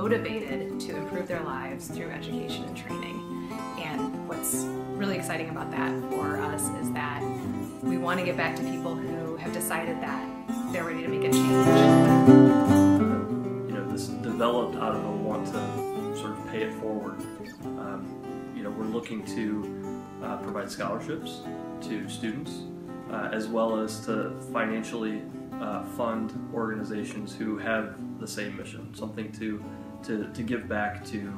motivated to improve their lives through education and training. And what's really exciting about that for us is that we want to get back to people who have decided that they're ready to make a change. This developed out of a want to sort of pay it forward. We're looking to provide scholarships to students, as well as to financially fund organizations who have the same mission, something to give back to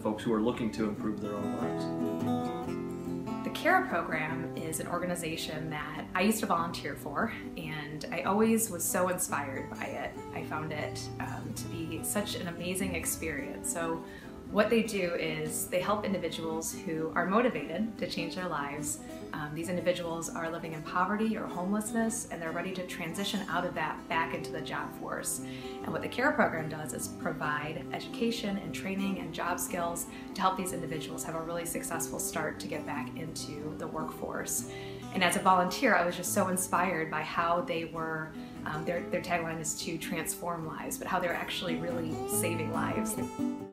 folks who are looking to improve their own lives. The CARE program is an organization that I used to volunteer for, and I always was so inspired by it. I found it to be such an amazing experience. So what they do is they help individuals who are motivated to change their lives. These individuals are living in poverty or homelessness, and they're ready to transition out of that back into the job force. And what the CARE program does is provide education and training and job skills to help these individuals have a really successful start to get back into the workforce. And as a volunteer, I was just so inspired by how they were, their tagline is to transform lives, but how they're actually really saving lives.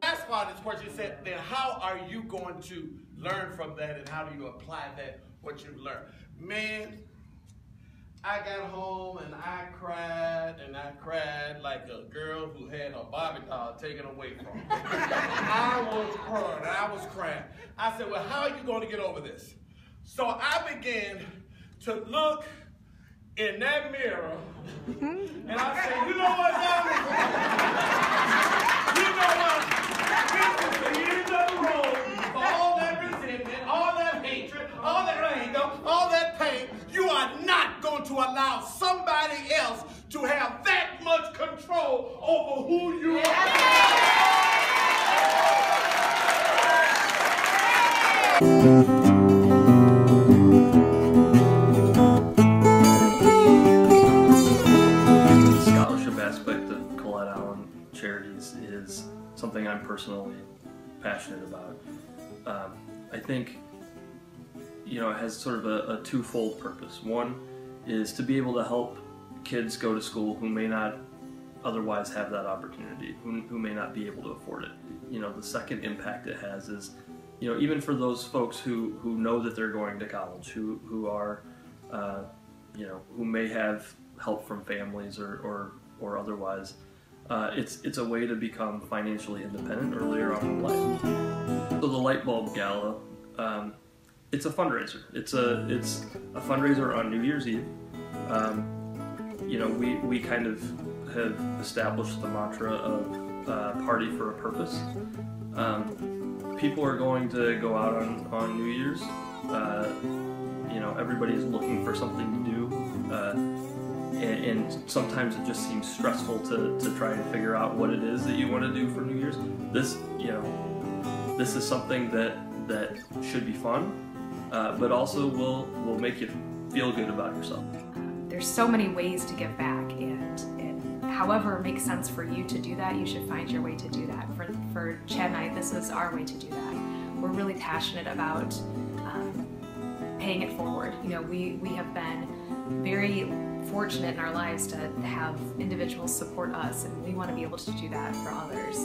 Last part of this question said, then how are you going to learn from that, and how do you apply that, what you've learned? Man, I got home and I cried like a girl who had her Barbie doll taken away from her. I was crying. I said, well, how are you going to get over this? So I began to look in that mirror, and I said, you know what, you know what? This is the end of the road for all that resentment, all that hatred, all that anger, all that pain. You are not going to allow somebody else to have that much control over who you are. Charities is something I'm personally passionate about. I think it has sort of a twofold purpose. One is to be able to help kids go to school who may not otherwise have that opportunity, who may not be able to afford it. The second impact it has is, even for those folks who know that they're going to college, who are, who may have help from families or otherwise. It's a way to become financially independent earlier on in life. So the Light Bulb Gala, it's a fundraiser. It's a fundraiser on New Year's Eve. We kind of have established the mantra of party for a purpose. People are going to go out on New Year's. Everybody's looking for something to do. And sometimes it just seems stressful to try and figure out what it is that you want to do for New Year's. This is something that should be fun, but also will make you feel good about yourself. There's so many ways to give back, and however makes sense for you to do that, you should find your way to do that. For Chad and I, this is our way to do that. We're really passionate about paying it forward. We have been very fortunate in our lives to have individuals support us, and we want to be able to do that for others.